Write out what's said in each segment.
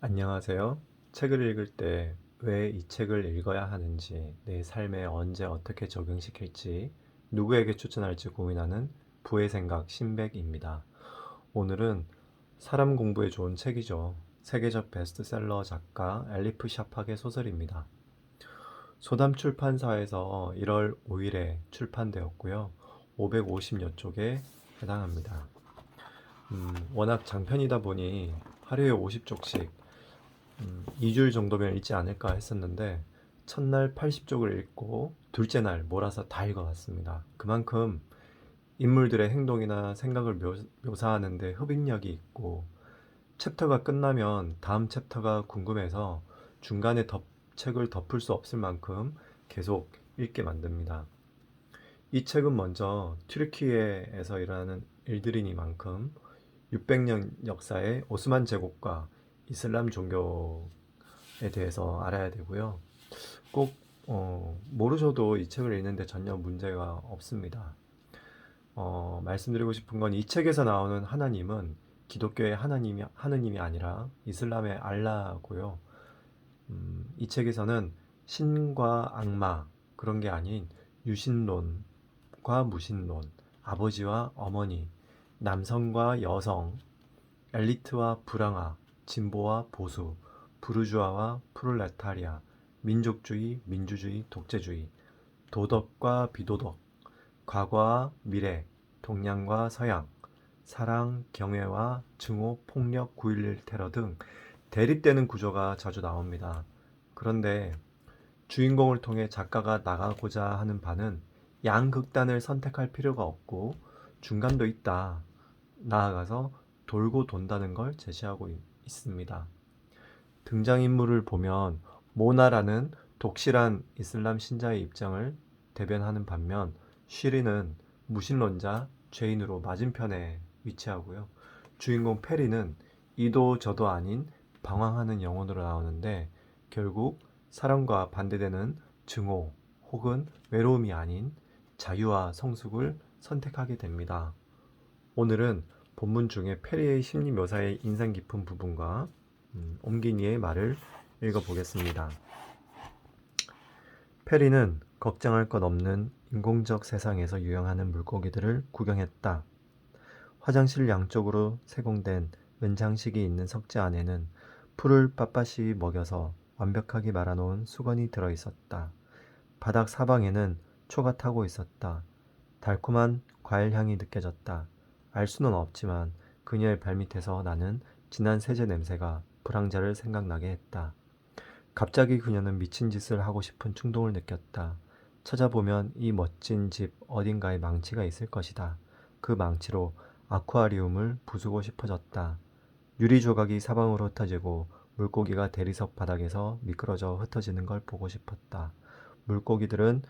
안녕하세요. 책을 읽을 때 왜 이 책을 읽어야 하는지, 내 삶에 언제 어떻게 적용시킬지, 누구에게 추천할지 고민하는 부의 생각 신백입니다. 오늘은 사람 공부에 좋은 책이죠. 세계적 베스트셀러 작가 엘리프 샤팍의 소설입니다. 소담 출판사에서 1월 5일에 출판되었고요. 550여 쪽에 해당합니다. 워낙 장편이다 보니 하루에 50쪽씩 2주일 정도면 읽지 않을까 했었는데 첫날 80쪽을 읽고 둘째 날 몰아서 다 읽어갔습니다. 그만큼 인물들의 행동이나 생각을 묘사하는데 흡입력이 있고 챕터가 끝나면 다음 챕터가 궁금해서 중간에 책을 덮을 수 없을 만큼 계속 읽게 만듭니다. 이 책은 먼저 튀르키예에서 일어나는 일들이니만큼 600년 역사의 오스만 제국과 이슬람 종교에 대해서 알아야 되고요. 꼭 모르셔도 이 책을 읽는데 전혀 문제가 없습니다. 말씀드리고 싶은 건 이 책에서 나오는 하나님은 기독교의 하느님이 아니라 이슬람의 알라고요. 이 책에서는 신과 악마 그런 게 아닌 유신론과 무신론, 아버지와 어머니, 남성과 여성, 엘리트와 불황아, 진보와 보수, 부르주아와 프롤레타리아, 민족주의, 민주주의, 독재주의, 도덕과 비도덕, 과거와 미래, 동양과 서양, 사랑, 경외와 증오, 폭력, 9.11 테러 등 대립되는 구조가 자주 나옵니다. 그런데 주인공을 통해 작가가 나가고자 하는 바는 양극단을 선택할 필요가 없고 중간도 있다. 나아가서 돌고 돈다는 걸 제시하고 있습니다. 등장인물을 보면 모나라는 독실한 이슬람 신자의 입장을 대변하는 반면 쉬리는 무신론자 죄인으로 맞은편에 위치하고요. 주인공 페리는 이도 저도 아닌 방황하는 영혼으로 나오는데 결국 사랑과 반대되는 증오 혹은 외로움이 아닌 자유와 성숙을 선택하게 됩니다. 오늘은 본문 중에 페리의 심리 묘사의 인상 깊은 부분과 옴기니의 말을 읽어보겠습니다. 페리는 걱정할 것 없는 인공적 세상에서 유영하는 물고기들을 구경했다. 화장실 양쪽으로 세공된 은장식이 있는 석재 안에는 풀을 빳빳이 먹여서 완벽하게 말아놓은 수건이 들어있었다. 바닥 사방에는 초가 타고 있었다. 달콤한 과일 향이 느껴졌다. 알 수는 없지만 그녀의 발밑에서 나는 진한 세제 냄새가 불황자를 생각나게 했다. 갑자기 그녀는 미친 짓을 하고 싶은 충동을 느꼈다. 찾아보면 이 멋진 집 어딘가에 망치가 있을 것이다. 그 망치로 아쿠아리움을 부수고 싶어졌다. 유리 조각이 사방으로 흩어지고 물고기가 대리석 바닥에서 미끄러져 흩어지는 걸 보고 싶었다. 물고기들은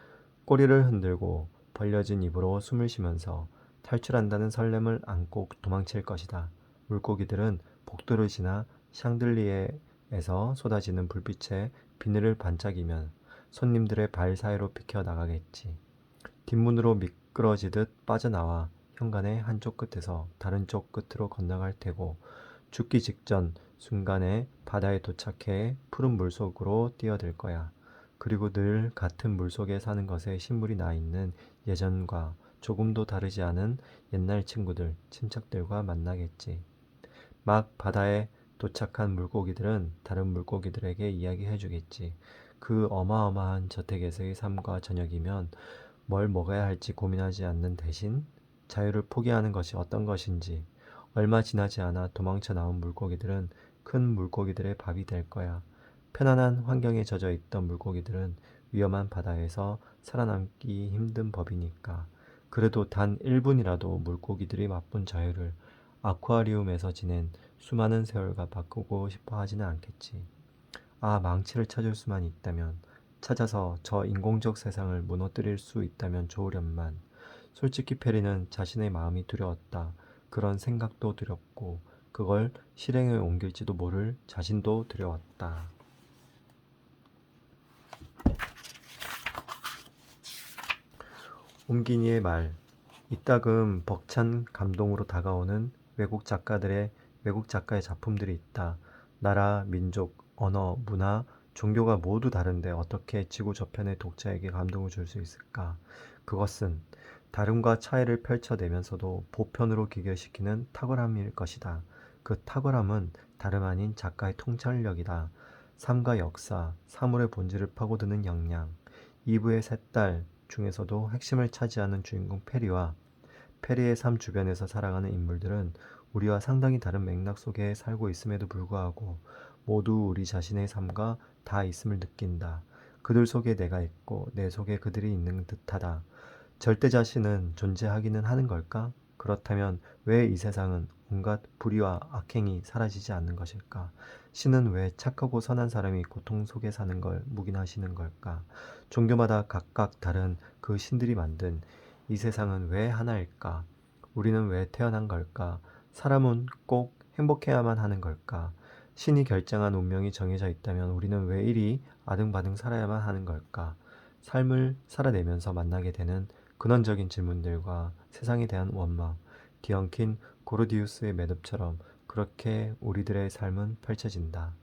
꼬리를 흔들고 벌려진 입으로 숨을 쉬면서 탈출한다는 설렘을 안고 도망칠 것이다. 물고기들은 복도를 지나 샹들리에에서 쏟아지는 불빛에 비늘을 반짝이면 손님들의 발 사이로 비켜 나가겠지. 뒷문으로 미끄러지듯 빠져나와 현관의 한쪽 끝에서 다른 쪽 끝으로 건너갈 테고 죽기 직전 순간에 바다에 도착해 푸른 물속으로 뛰어들 거야. 그리고 늘 같은 물속에 사는 것에 신물이 나 있는 예전과 조금도 다르지 않은 옛날 친구들, 친척들과 만나겠지. 막 바다에 도착한 물고기들은 다른 물고기들에게 이야기해 주겠지. 그 어마어마한 저택에서의 삶과 저녁이면 뭘 먹어야 할지 고민하지 않는 대신 자유를 포기하는 것이 어떤 것인지 얼마 지나지 않아 도망쳐 나온 물고기들은 큰 물고기들의 밥이 될 거야. 편안한 환경에 젖어 있던 물고기들은 위험한 바다에서 살아남기 힘든 법이니까. 그래도 단 1분이라도 물고기들이 맛본 자유를 아쿠아리움에서 지낸 수많은 세월과 바꾸고 싶어 하지는 않겠지. 아, 망치를 찾을 수만 있다면, 찾아서 저 인공적 세상을 무너뜨릴 수 있다면 좋으련만. 솔직히 페리는 자신의 마음이 두려웠다. 그런 생각도 두렵고, 그걸 실행에 옮길지도 모를 자신도 두려웠다. 옴기니의 말. 이따금 벅찬 감동으로 다가오는 외국 작가의 작품들이 있다. 나라, 민족, 언어, 문화, 종교가 모두 다른데 어떻게 지구 저편의 독자에게 감동을 줄 수 있을까? 그것은 다름과 차이를 펼쳐내면서도 보편으로 귀결시키는 탁월함일 것이다. 그 탁월함은 다름 아닌 작가의 통찰력이다. 삶과 역사, 사물의 본질을 파고드는 역량. 이브의 세 딸 중에서도 핵심을 차지하는 주인공 페리와 페리의 삶 주변에서 살아가는 인물들은 우리와 상당히 다른 맥락 속에 살고 있음에도 불구하고 모두 우리 자신의 삶과 다 있음을 느낀다. 그들 속에 내가 있고 내 속에 그들이 있는 듯하다. 절대 자신은 존재하기는 하는 걸까? 그렇다면 왜 이 세상은 온갖 불의와 악행이 사라지지 않는 것일까? 신은 왜 착하고 선한 사람이 고통 속에 사는 걸 묵인하시는 걸까? 종교마다 각각 다른 그 신들이 만든 이 세상은 왜 하나일까? 우리는 왜 태어난 걸까? 사람은 꼭 행복해야만 하는 걸까? 신이 결정한 운명이 정해져 있다면 우리는 왜 이리 아등바등 살아야만 하는 걸까? 삶을 살아내면서 만나게 되는 근원적인 질문들과 세상에 대한 원망, 뒤엉킨 고르디우스의 매듭처럼 그렇게 우리들의 삶은 펼쳐진다.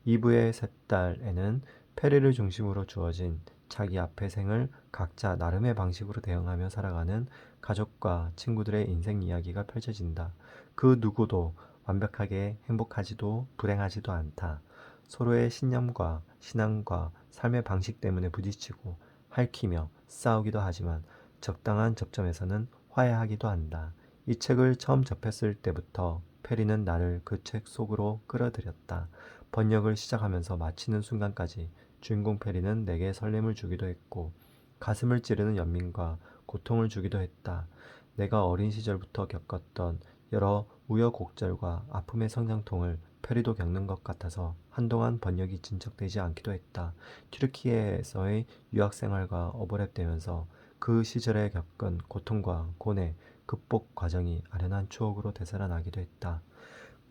이브의 세 딸에는 페리를 중심으로 주어진 자기 앞의 생을 각자 나름의 방식으로 대응하며 살아가는 가족과 친구들의 인생 이야기가 펼쳐진다. 그 누구도 완벽하게 행복하지도 불행하지도 않다. 서로의 신념과 신앙과 삶의 방식 때문에 부딪히고 핥히며 싸우기도 하지만 적당한 접점에서는 화해하기도 한다. 이 책을 처음 접했을 때부터 페리는 나를 그 책 속으로 끌어들였다. 번역을 시작하면서 마치는 순간까지 주인공 페리는 내게 설렘을 주기도 했고 가슴을 찌르는 연민과 고통을 주기도 했다. 내가 어린 시절부터 겪었던 여러 우여곡절과 아픔의 성장통을 페리도 겪는 것 같아서 한동안 번역이 진척되지 않기도 했다. 튀르키예에서의 유학 생활과 오버랩되면서 그 시절에 겪은 고통과 고뇌, 극복 과정이 아련한 추억으로 되살아나기도 했다.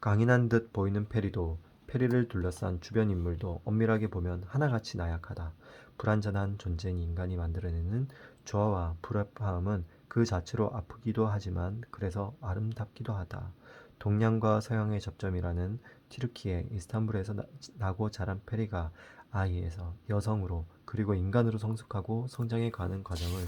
강인한 듯 보이는 페리도 페리를 둘러싼 주변 인물도 엄밀하게 보면 하나같이 나약하다. 불완전한 존재인 인간이 만들어내는 조화와 불협화음은 그 자체로 아프기도 하지만 그래서 아름답기도 하다. 동양과 서양의 접점이라는 튀르키예 이스탄불에서 나고 자란 페리가 아이에서 여성으로 그리고 인간으로 성숙하고 성장해 가는 과정을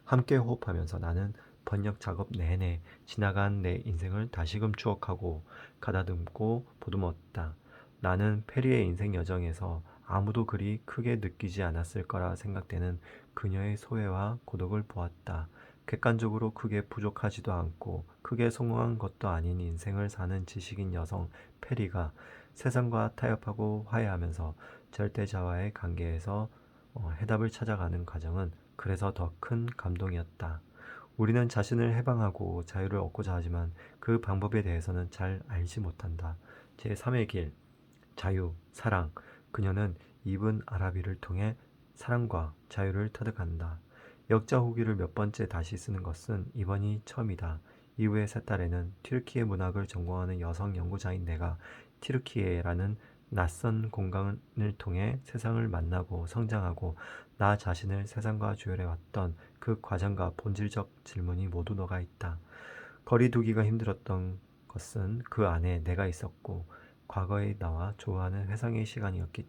함께 호흡하면서 나는 번역 작업 내내 지나간 내 인생을 다시금 추억하고 가다듬고 보듬었다. 나는 페리의 인생 여정에서 아무도 그리 크게 느끼지 않았을 거라 생각되는 그녀의 소외와 고독을 보았다. 객관적으로 크게 부족하지도 않고 크게 성공한 것도 아닌 인생을 사는 지식인 여성 페리가 세상과 타협하고 화해하면서 절대자와의 관계에서 해답을 찾아가는 과정은 그래서 더 큰 감동이었다. 우리는 자신을 해방하고 자유를 얻고자 하지만 그 방법에 대해서는 잘 알지 못한다. 제3의 길, 자유, 사랑. 그녀는 이븐 아라비를 통해 사랑과 자유를 터득한다. 역자 후기를 몇 번째 다시 쓰는 것은 이번이 처음이다. 이후의 세 딸에는 튀르키예 문학을 전공하는 여성 연구자인 내가 튀르키예라는 낯선 공간을 통해 세상을 만나고 성장하고 나 자신을 세상과 조율해 왔던 그 과정과 본질적 질문이 모두 녹아 있다. 거리 두기가 힘들었던 것은 그 안에 내가 있었고 과거의 나와 좋아하는 회상의 시간이었기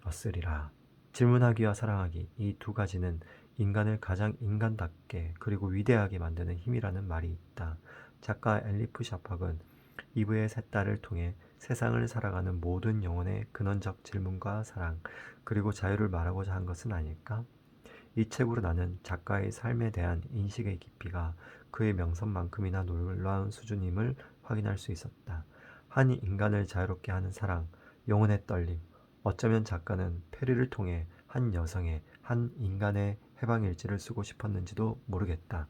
때문이었으리라. 질문하기와 사랑하기 이 두 가지는 인간을 가장 인간답게 그리고 위대하게 만드는 힘이라는 말이 있다. 작가 엘리프 샤팍은 이브의 세 딸을 통해 세상을 살아가는 모든 영혼의 근원적 질문과 사랑 그리고 자유를 말하고자 한 것은 아닐까? 이 책으로 나는 작가의 삶에 대한 인식의 깊이가 그의 명성만큼이나 놀라운 수준임을 확인할 수 있었다. 한 인간을 자유롭게 하는 사랑, 영혼의 떨림. 어쩌면 작가는 페리를 통해 한 여성의, 한 인간의 해방일지를 쓰고 싶었는지도 모르겠다.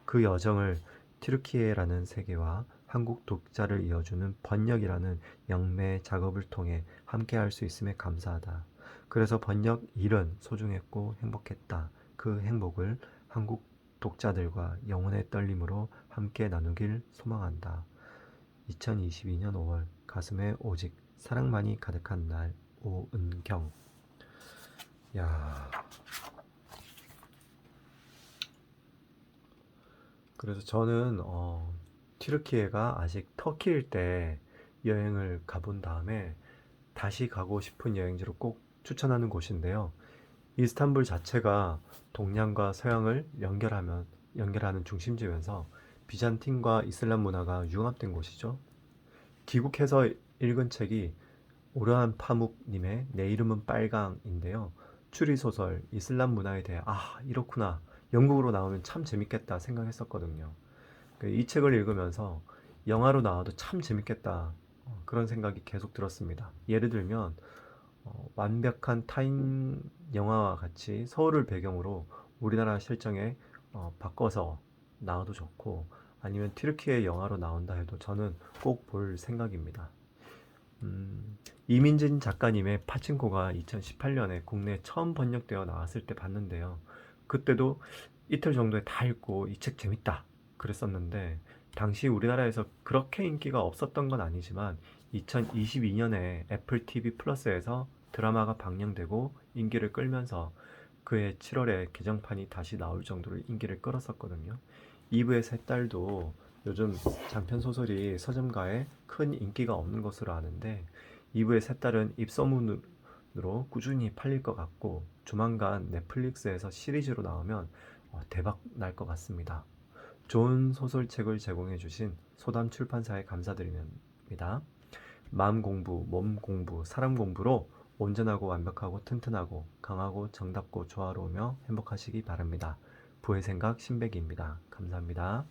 그 여정을 튀르키예라는 세계와 한국 독자를 이어주는 번역이라는 영매 작업을 통해 함께 할 수 있음에 감사하다. 그래서 번역 일은 소중했고 행복했다. 그 행복을 한국 독자들과 영혼의 떨림으로 함께 나누길 소망한다. 2022년 5월 가슴에 오직 사랑만이 가득한 날 오은경. 야. 그래서 저는 튀르키예가 아직 터키일 때 여행을 가본 다음에 다시 가고 싶은 여행지로 꼭 추천하는 곳인데요. 이스탄불 자체가 동양과 서양을 연결하는 중심지면서 비잔틴과 이슬람 문화가 융합된 곳이죠. 귀국해서 읽은 책이 오르한 파묵님의 내 이름은 빨강인데요. 추리소설 이슬람 문화에 대해 이렇구나. 영국으로 나오면 참 재밌겠다 생각했었거든요. 이 책을 읽으면서 영화로 나와도 참 재밌겠다. 그런 생각이 계속 들었습니다. 예를 들면 완벽한 타인 영화와 같이 서울을 배경으로 우리나라 실정에 바꿔서 나와도 좋고, 아니면 튀르키예 영화로 나온다 해도 저는 꼭 볼 생각입니다. 이민진 작가님의 파친코가 2018년에 국내에 처음 번역되어 나왔을 때 봤는데요. 그때도 이틀 정도에 다 읽고 이 책 재밌다 그랬었는데, 당시 우리나라에서 그렇게 인기가 없었던 건 아니지만 2022년에 애플 TV 플러스에서 드라마가 방영되고 인기를 끌면서 그해 7월에 개정판이 다시 나올 정도로 인기를 끌었었거든요. 이브의 세 딸도 요즘 장편 소설이 서점가에 큰 인기가 없는 것으로 아는데, 이브의 세 딸은 입소문으로 꾸준히 팔릴 것 같고, 조만간 넷플릭스에서 시리즈로 나오면 대박 날 것 같습니다. 좋은 소설책을 제공해 주신 소담 출판사에 감사드립니다. 마음 공부, 몸 공부, 사람 공부로 온전하고 완벽하고 튼튼하고 강하고 정답고 조화로우며 행복하시기 바랍니다. 부의 생각 신백이입니다. 감사합니다.